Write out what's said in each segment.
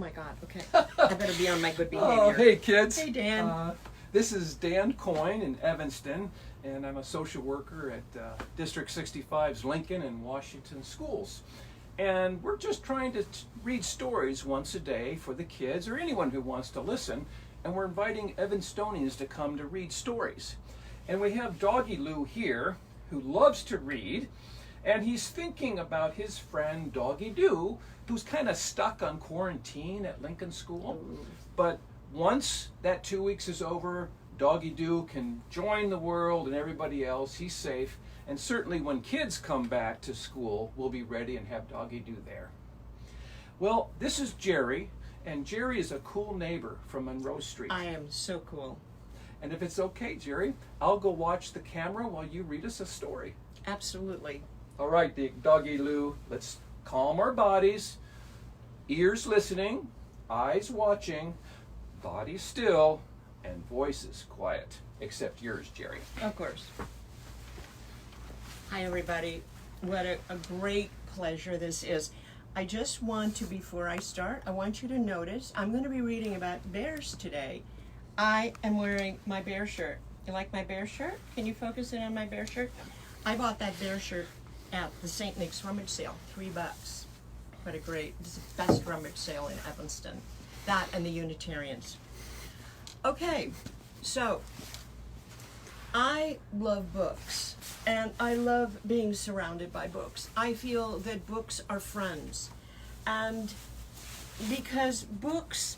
my God, okay. I better be on my good behavior. Oh, hey kids. Hey, Dan. This is Dan Coyne in Evanston, and I'm a social worker at District 65's Lincoln and Washington schools. And we're just trying to read stories once a day for the kids or anyone who wants to listen. And we're inviting Evanstonians to come to read stories. And we have Doggy Loo here, who loves to read, and he's thinking about his friend Doggy Doo, who's kind of stuck on quarantine at Lincoln School. But once that 2 weeks is over, Doggy Doo can join the world and everybody else. He's safe. And certainly when kids come back to school, we'll be ready and have Doggy Doo there. Well, this is Jerry, and Jerry is a cool neighbor from Monroe Street. I am so cool. And if it's okay, Jerry, I'll go watch the camera while you read us a story. Absolutely. All right, Doggy Loo, let's calm our bodies. Ears listening, eyes watching, body still, and voices quiet. Except yours, Jerry. Of course. Hi, everybody. What a great pleasure this is. I just want to, before I start, I want you to notice, I'm going to be reading about bears today. I am wearing my bear shirt. You like my bear shirt? Can you focus in on my bear shirt? I bought that bear shirt at the St. Nick's rummage sale, $3. What a great, this is the best rummage sale in Evanston. That and the Unitarians. Okay, so I love books, and I love being surrounded by books. I feel that books are friends, and because books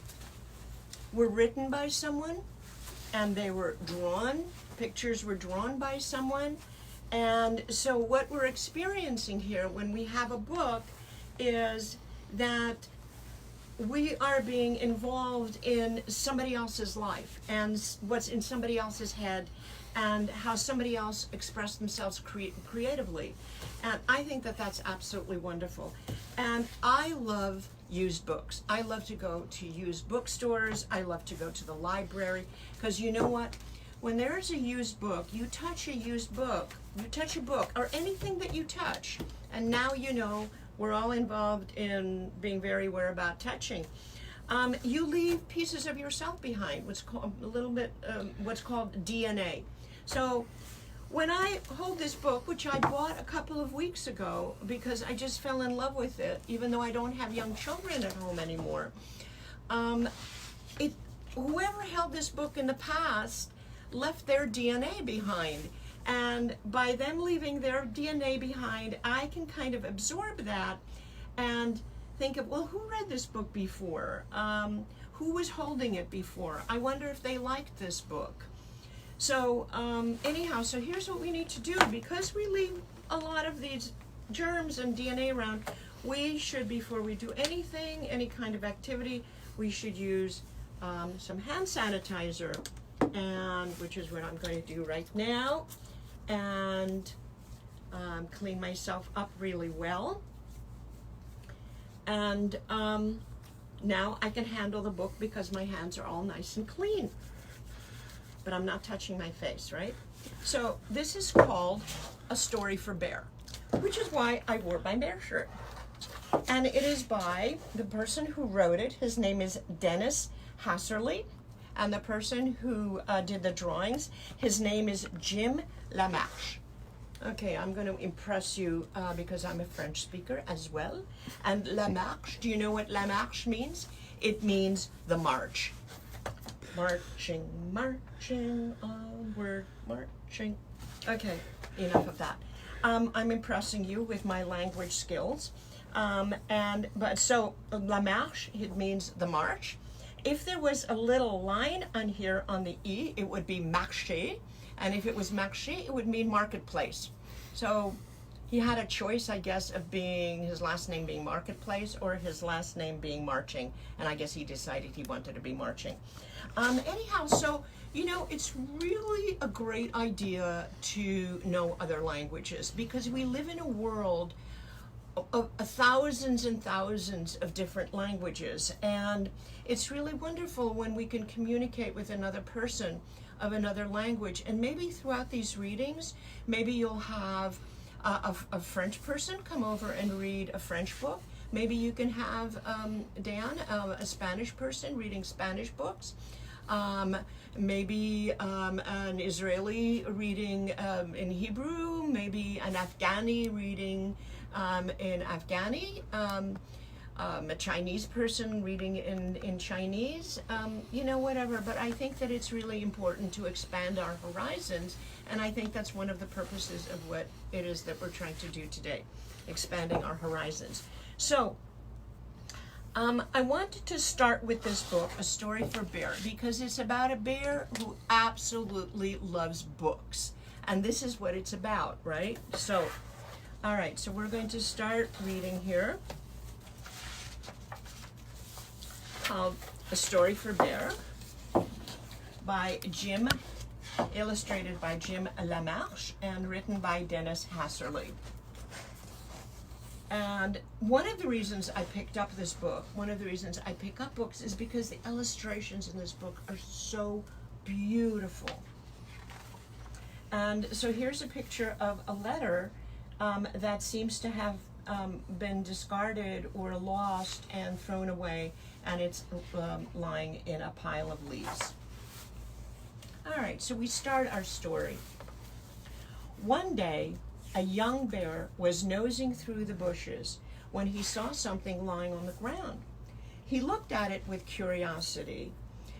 were written by someone, and they were drawn, pictures were drawn by someone, and so what we're experiencing here when we have a book is that we are being involved in somebody else's life and what's in somebody else's head and how somebody else expressed themselves creatively. And I think that that's absolutely wonderful. And I love used books. I love to go to used bookstores. I love to go to the library, because you know what? When there's a used book, you touch a used book, you touch a book, or anything that you touch, and now you know we're all involved in being very aware about touching. You leave pieces of yourself behind, what's called a little bit, what's called DNA. So when I hold this book, which I bought a couple of weeks ago because I just fell in love with it, even though I don't have young children at home anymore, whoever held this book in the past left their DNA behind. And by them leaving their DNA behind, I can kind of absorb that and think of, well, who read this book before? Who was holding it before? I wonder if they liked this book. So anyhow, so here's what we need to do. Because we leave a lot of these germs and DNA around, we should, before we do anything, any kind of activity, we should use some hand sanitizer, and which is what I'm going to do right now. And clean myself up really well. And now I can handle the book because my hands are all nice and clean. But I'm not touching my face, right? So this is called A Story for Bear, which is why I wore my bear shirt. And it is by the person who wrote it. His name is Dennis Hasserly. And the person who did the drawings, his name is Jim Lamarche. Okay, I'm going to impress you because I'm a French speaker as well. And Lamarche, do you know what Lamarche means? It means the march. Marching, marching, onward, marching. Okay, enough of that. I'm impressing you with my language skills. So Lamarche, it means the march. If there was a little line on here on the E, it would be marché. And if it was marché, it would mean marketplace. So he had a choice, I guess, of his last name being marketplace or his last name being marching. And I guess he decided he wanted to be marching. Anyhow, so, you know, it's really a great idea to know other languages because we live in a world of thousands and thousands of different languages, and it's really wonderful when we can communicate with another person of another language. And maybe throughout these readings, maybe you'll have a French person come over and read a French book. Maybe you can have Dan, a Spanish person, reading Spanish books. Maybe an Israeli reading in Hebrew, maybe an Afghani reading in Afghani, a Chinese person reading in Chinese, whatever. But I think that it's really important to expand our horizons, and I think that's one of the purposes of what it is that we're trying to do today, expanding our horizons. So, I wanted to start with this book, A Story for Bear, because it's about a bear who absolutely loves books. And this is what it's about, right? So, all right, so we're going to start reading here. Called A Story for Bear by Jim, illustrated by Jim Lamarche, and written by Dennis Hasserly. And one of the reasons I picked up this book, one of the reasons I pick up books, is because the illustrations in this book are so beautiful. And so here's a picture of a letter that seems to have been discarded or lost and thrown away, and it's lying in a pile of leaves. All right, so we start our story. One day, a young bear was nosing through the bushes when he saw something lying on the ground. He looked at it with curiosity.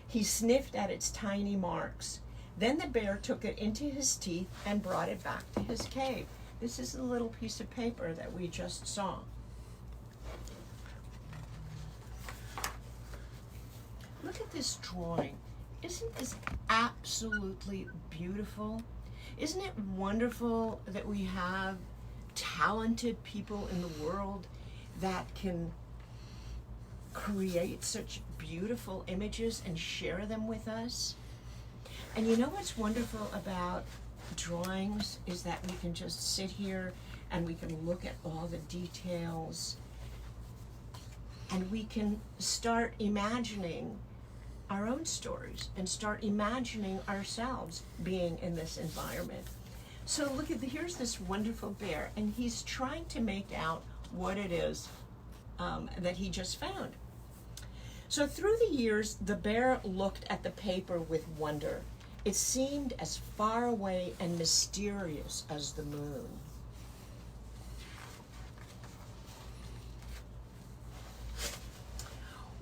He sniffed at its tiny marks. Then the bear took it into his teeth and brought it back to his cave. This is the little piece of paper that we just saw. Look at this drawing. Isn't this absolutely beautiful? Isn't it wonderful that we have talented people in the world that can create such beautiful images and share them with us? And you know what's wonderful about drawings is that we can just sit here and we can look at all the details, and we can start imagining our own stories and start imagining ourselves being in this environment. So look at here's this wonderful bear, and he's trying to make out what it is that he just found. So through the years, the bear looked at the paper with wonder. It seemed as far away and mysterious as the moon.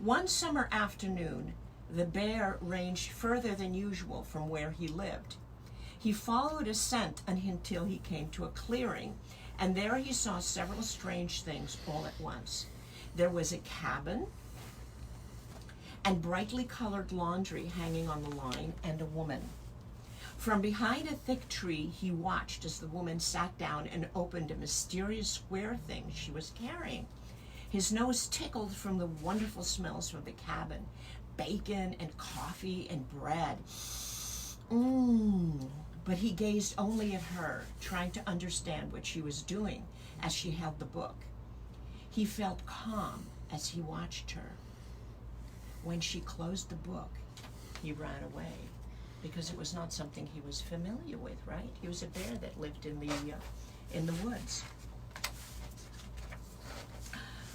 One summer afternoon, the bear ranged further than usual from where he lived. He followed a scent until he came to a clearing, and there he saw several strange things all at once. There was a cabin and brightly colored laundry hanging on the line, and a woman. From behind a thick tree, he watched as the woman sat down and opened a mysterious square thing she was carrying. His nose tickled from the wonderful smells from the cabin. Bacon and coffee and bread. But he gazed only at her, trying to understand what she was doing as she held the book. He felt calm as he watched her. When she closed the book, he ran away because it was not something he was familiar with, right? He was a bear that lived in the woods.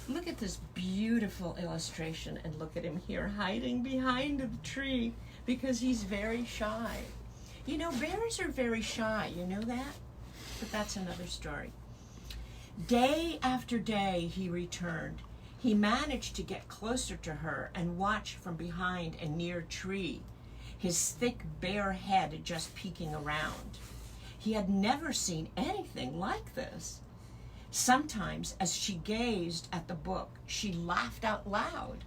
Look at this beautiful illustration, and look at him here hiding behind the tree because he's very shy. You know, bears are very shy, you know that? But that's another story. Day after day he returned. He managed to get closer to her and watch from behind a near tree, his thick bare head just peeking around. He had never seen anything like this. Sometimes, as she gazed at the book, she laughed out loud.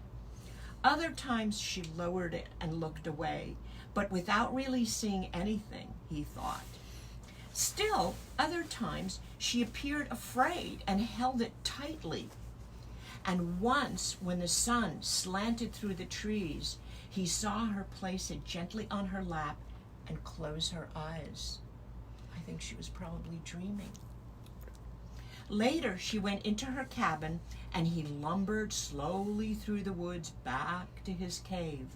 Other times she lowered it and looked away, but without really seeing anything, he thought. Still, other times she appeared afraid and held it tightly. And once, when the sun slanted through the trees, he saw her place it gently on her lap and close her eyes. I think she was probably dreaming. Later, she went into her cabin, and he lumbered slowly through the woods back to his cave.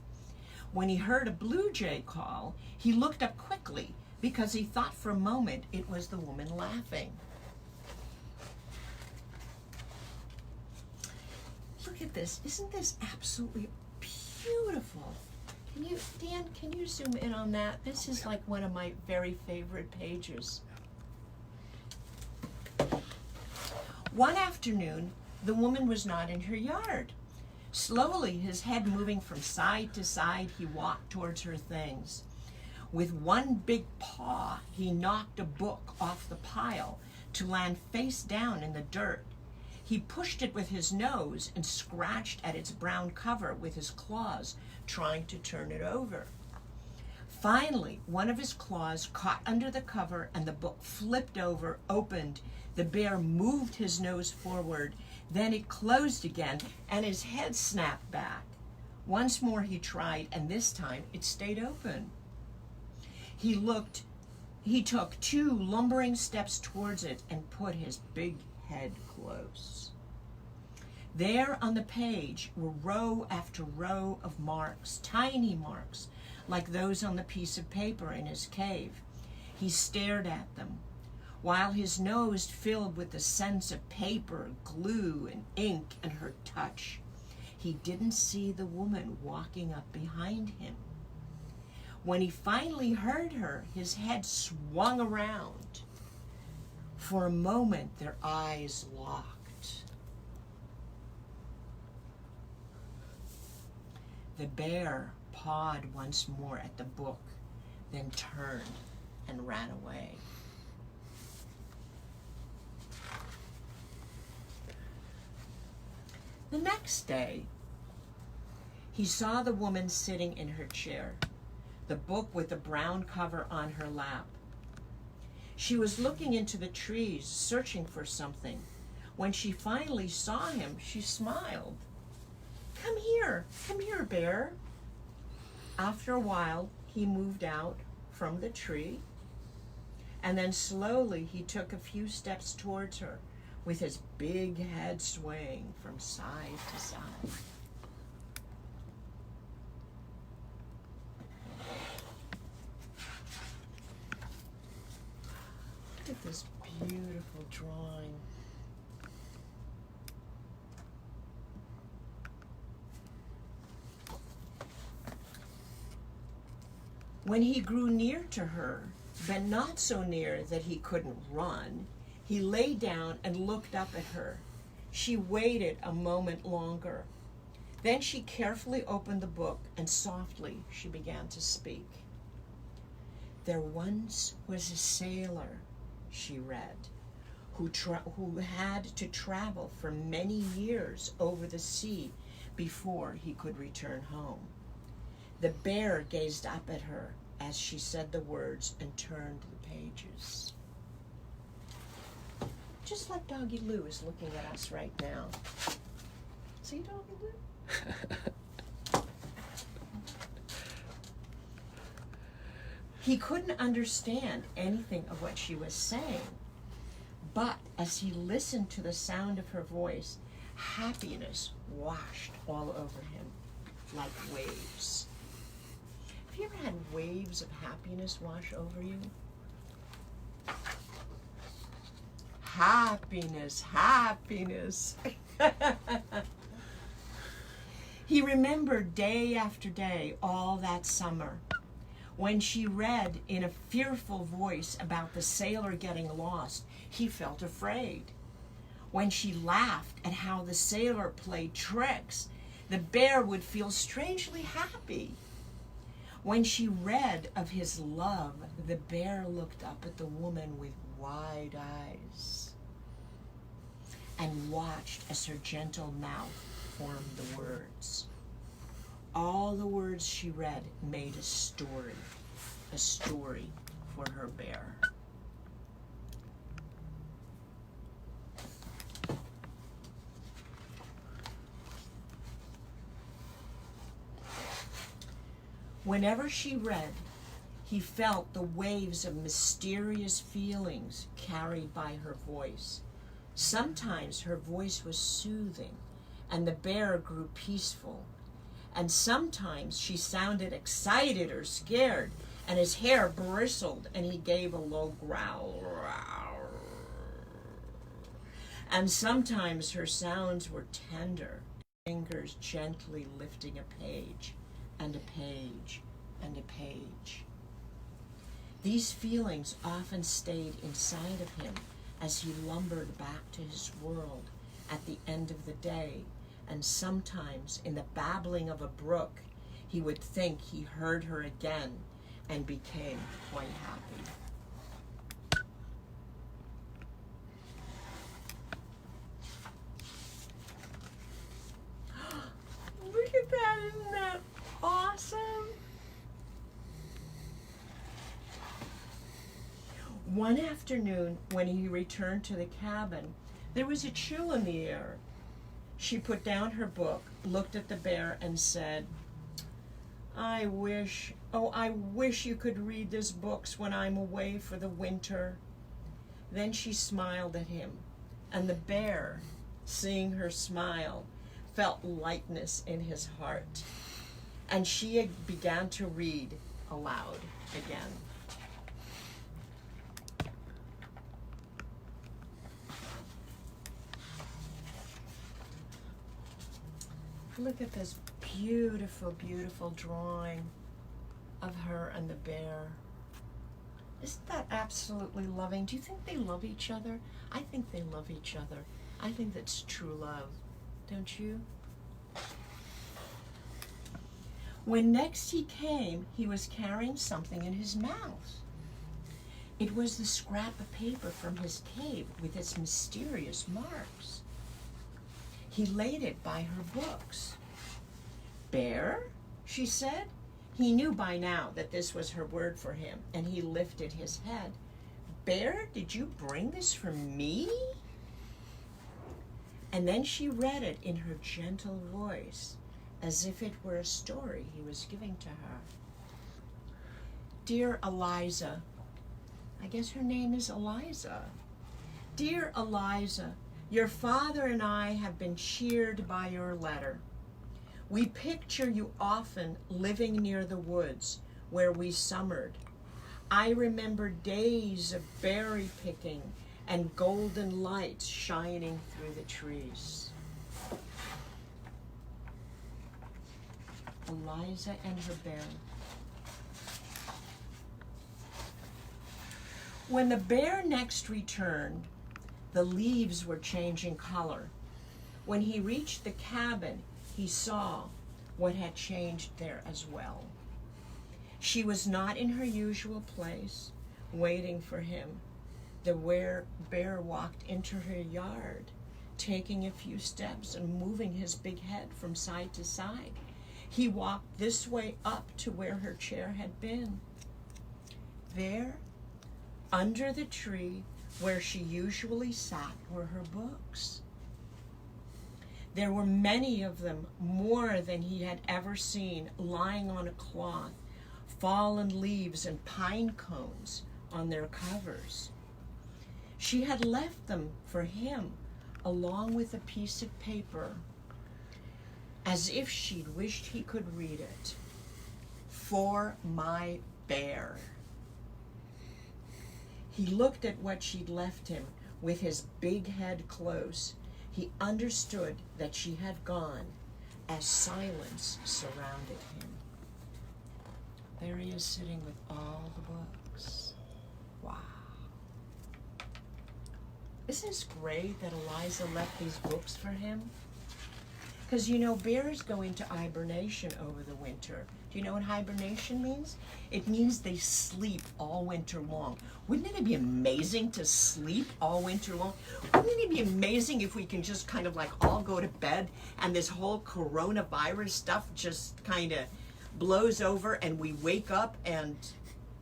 When he heard a blue jay call, he looked up quickly because he thought for a moment it was the woman laughing. Look at this. Isn't this absolutely beautiful? Dan, can you zoom in on that? This is like one of my very favorite pages. One afternoon, the woman was not in her yard. Slowly, his head moving from side to side, he walked towards her things. With one big paw, he knocked a book off the pile to land face down in the dirt. He pushed it with his nose and scratched at its brown cover with his claws, trying to turn it over. Finally, one of his claws caught under the cover and the book flipped over, opened. The bear moved his nose forward, then it closed again and his head snapped back. Once more he tried, and this time it stayed open. He took 2 lumbering steps towards it and put his big head close. There on the page were row after row of marks, tiny marks, like those on the piece of paper in his cave. He stared at them, while his nose filled with the scents of paper, glue, and ink, and her touch. He didn't see the woman walking up behind him. When he finally heard her, his head swung around. For a moment, their eyes locked. The bear pawed once more at the book, then turned and ran away. The next day, he saw the woman sitting in her chair, the book with the brown cover on her lap. She was looking into the trees, searching for something. When she finally saw him, she smiled. Come here, bear." After a while, he moved out from the tree, and then slowly he took a few steps towards her, with his big head swaying from side to side. Look at this beautiful drawing. When he grew near to her, but not so near that he couldn't run, he lay down and looked up at her. She waited a moment longer. Then she carefully opened the book and softly she began to speak. "There once was a sailor," she read, who had to travel for many years over the sea before he could return home. The bear gazed up at her as she said the words and turned the pages. Just like Doggy Loo is looking at us right now. See, Doggy Loo? He couldn't understand anything of what she was saying, but as he listened to the sound of her voice, happiness washed all over him like waves. Have you ever had waves of happiness wash over you? Happiness, happiness. He remembered day after day all that summer. When she read in a fearful voice about the sailor getting lost, he felt afraid. When she laughed at how the sailor played tricks, the bear would feel strangely happy. When she read of his love, the bear looked up at the woman with wide eyes and watched as her gentle mouth formed the words. All the words she read made a story for her bear. Whenever she read, he felt the waves of mysterious feelings carried by her voice. Sometimes her voice was soothing, and the bear grew peaceful. And sometimes she sounded excited or scared, and his hair bristled, and he gave a low growl. And sometimes her sounds were tender fingers gently lifting a page and a page and a page. These feelings often stayed inside of him as he lumbered back to his world at the end of the day, and sometimes in the babbling of a brook he would think he heard her again and became quite happy. Look at that, isn't that awesome? One afternoon, when he returned to the cabin, there was a chill in the air. She put down her book, looked at the bear, and said, I wish you could read these books when I'm away for the winter. Then she smiled at him, and the bear, seeing her smile, felt lightness in his heart, and she began to read aloud again. Look at this beautiful, beautiful drawing of her and the bear. Isn't that absolutely loving? Do you think they love each other? I think they love each other. I think that's true love. Don't you? When next he came, he was carrying something in his mouth. It was the scrap of paper from his cave with its mysterious marks. He laid it by her books. Bear, she said. He knew by now that this was her word for him, and he lifted his head. Bear, did you bring this for me? And then she read it in her gentle voice, as if it were a story he was giving to her. Dear Eliza, I guess her name is Eliza. Dear Eliza, your father and I have been cheered by your letter. We picture you often living near the woods where we summered. I remember days of berry picking and golden lights shining through the trees. Eliza and her bear. When the bear next returned, the leaves were changing color. When he reached the cabin, he saw what had changed there as well. She was not in her usual place, waiting for him. The bear walked into her yard, taking a few steps and moving his big head from side to side. He walked this way up to where her chair had been. There, under the tree where she usually sat, were her books. There were many of them, more than he had ever seen, lying on a cloth, fallen leaves and pine cones on their covers. She had left them for him, along with a piece of paper, as if she'd wished he could read it. For my bear. He looked at what she'd left him with his big head close. He understood that she had gone as silence surrounded him. There he is sitting with all the books. Wow. Isn't this great that Eliza left these books for him? Because you know, bears go into hibernation over the winter. Do you know what hibernation means? It means they sleep all winter long. Wouldn't it be amazing to sleep all winter long? Wouldn't it be amazing if we can just kind of like all go to bed and this whole coronavirus stuff just kind of blows over and we wake up and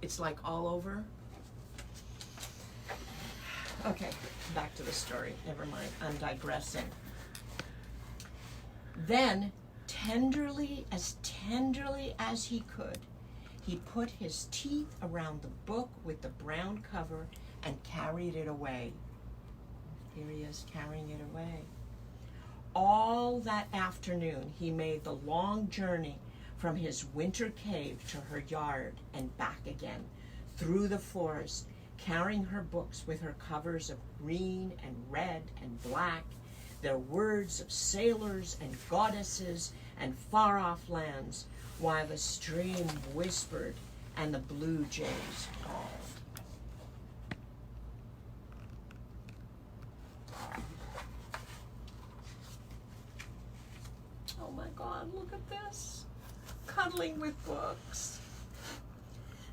it's like all over? Okay, back to the story. Never mind, I'm digressing. Then, tenderly as he could, he put his teeth around the book with the brown cover and carried it away. Here he is carrying it away. All that afternoon, he made the long journey from his winter cave to her yard and back again, through the forest, carrying her books with her covers of green and red and black, their words of sailors and goddesses and far-off lands, while the stream whispered and the blue jays called. Oh my God, look at this. Cuddling with books.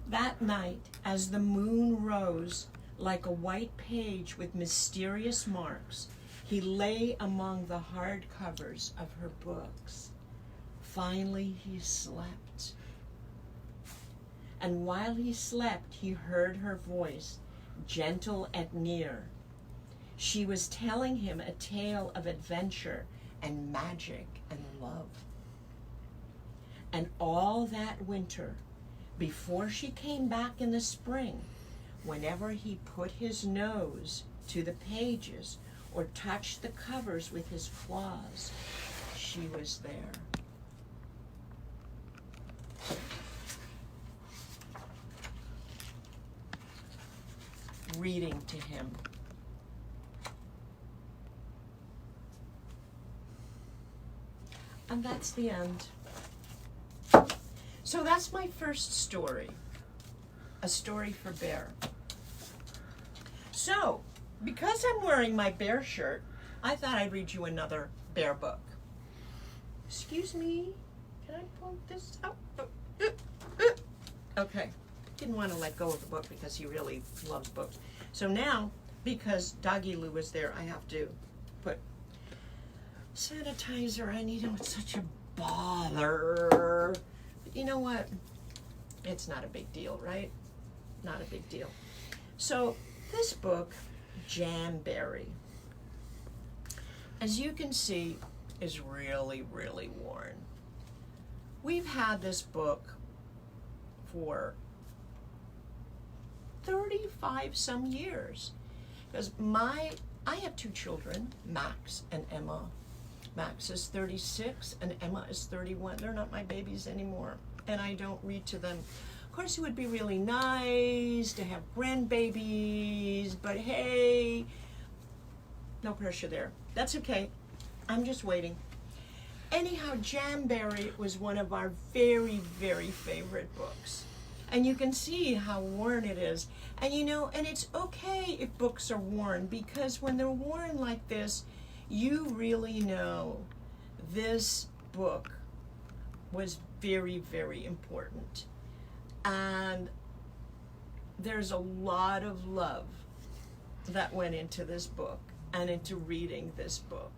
That night, as the moon rose like a white page with mysterious marks, he lay among the hard covers of her books. Finally, he slept. And while he slept, he heard her voice, gentle and near. She was telling him a tale of adventure and magic and love. And all that winter, before she came back in the spring, whenever he put his nose to the pages or touched the covers with his claws, she was there. Reading to him. And that's the end. So that's my first story, a story for Bear. So, because I'm wearing my bear shirt, I thought I'd read you another bear book. Excuse me, can I pull this out? Okay, didn't want to let go of the book because he really loves books. So now, because Doggy Loo was there, I have to put sanitizer. I need him. It's such a bother. But you know what? It's not a big deal, right? Not a big deal. So this book, Jamberry, as you can see, is really, really worn. We've had this book for 35 some years, because I have two children, Max and Emma. Max is 36 and Emma is 31. They're not my babies anymore, and I don't read to them. Of course, it would be really nice to have grandbabies, but hey, no pressure there. That's okay. I'm just waiting. Anyhow, Jamberry was one of our very, very favorite books. And you can see how worn it is. And you know, and it's okay if books are worn, because when they're worn like this, you really know this book was very, very important. And there's a lot of love that went into this book and into reading this book.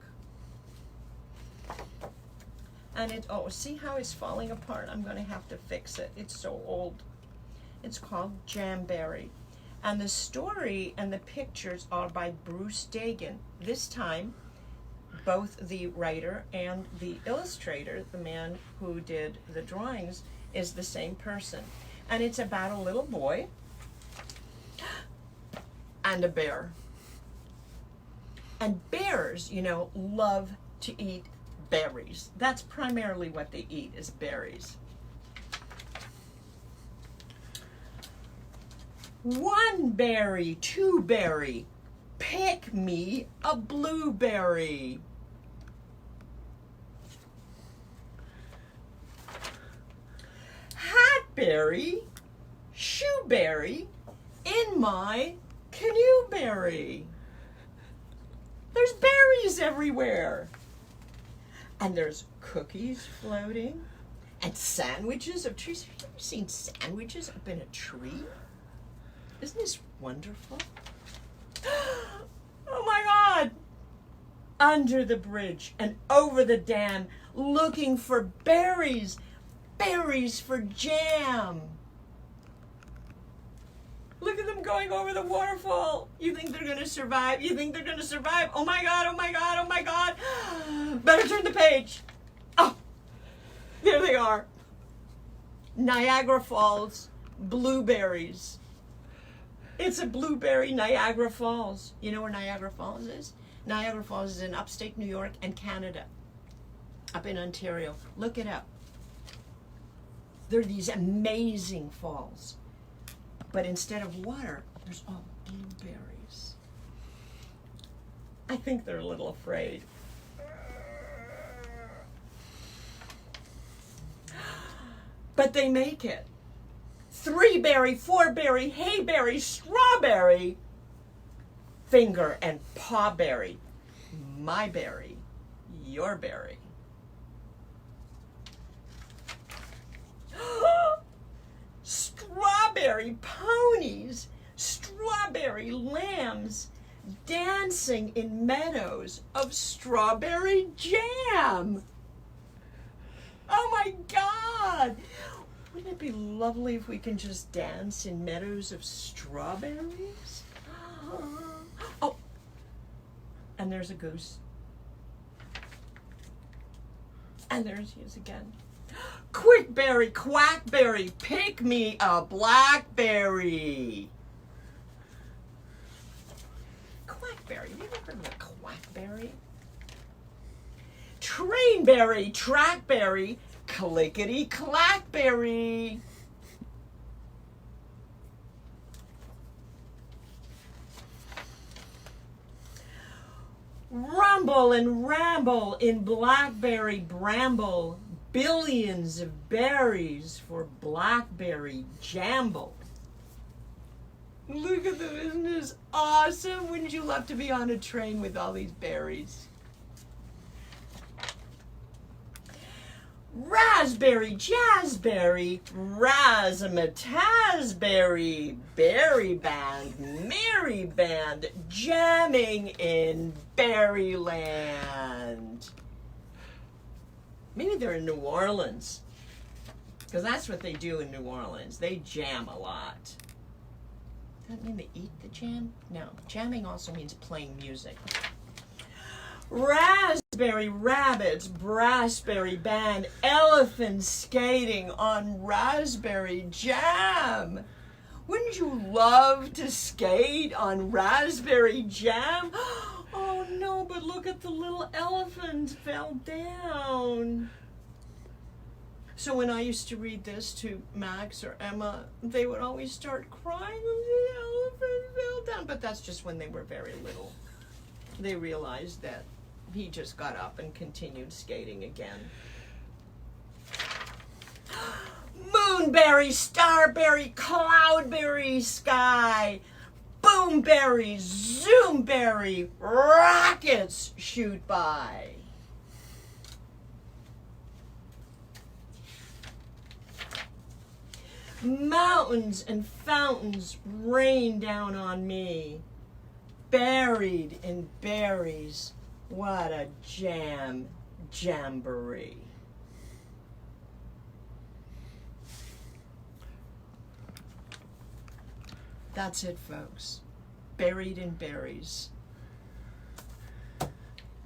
And see how it's falling apart? I'm going to have to fix it. It's so old. It's called Jamberry. And the story and the pictures are by Bruce Dagan. This time, both the writer and the illustrator, the man who did the drawings, is the same person. And it's about a little boy and a bear. And bears, you know, love to eat berries. That's primarily what they eat, is berries. One berry, two berry, pick me a blueberry. Hatberry, shoeberry, in my canoeberry. There's berries everywhere. And there's cookies floating and sandwiches of trees. Have you ever seen sandwiches up in a tree? Isn't this wonderful? Oh my God! Under the bridge and over the dam, looking for berries, berries for jam. Look at them going over the waterfall. You think they're gonna survive? You think they're gonna survive? Oh my God, oh my God, oh my God. Better turn the page. Oh, there they are. Niagara Falls, blueberries. It's a blueberry Niagara Falls. You know where Niagara Falls is? Niagara Falls is in upstate New York and Canada, up in Ontario. Look it up. There are these amazing falls. But instead of water, there's all blueberries. I think they're a little afraid. but they make it. 3-berry, 4-berry, hayberry, strawberry, finger and pawberry. My berry, your berry. Strawberry ponies, strawberry lambs, dancing in meadows of strawberry jam. Oh my God! Wouldn't it be lovely if we can just dance in meadows of strawberries? Oh, and there's a goose. And there he is again. Quickberry, quackberry, pick me a blackberry. Quackberry, have you ever heard of a quackberry? Trainberry, trackberry, clickety clackberry. Rumble and ramble in blackberry bramble, billions of berries for blackberry jamble. Look at them, isn't this awesome? Wouldn't you love to be on a train with all these berries? Raspberry, jazzberry, razzmatazberry, berry band, merry band, jamming in Berryland. Maybe they're in New Orleans, because that's what they do in New Orleans. They jam a lot. Does that mean they eat the jam? No, jamming also means playing music. Raspberry rabbits, brassberry band, elephants skating on raspberry jam. Wouldn't you love to skate on raspberry jam? Oh no, but look at the little elephant fell down. So when I used to read this to Max or Emma, they would always start crying, the elephant fell down. But that's just when they were very little. They realized that he just got up and continued skating again. Moonberry, starberry, cloudberry sky, boomberry, zoomberry, rockets shoot by. Mountains and fountains rain down on me, buried in berries. What a jamboree. That's it, folks. Buried in berries.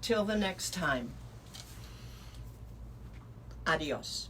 Till the next time. Adios.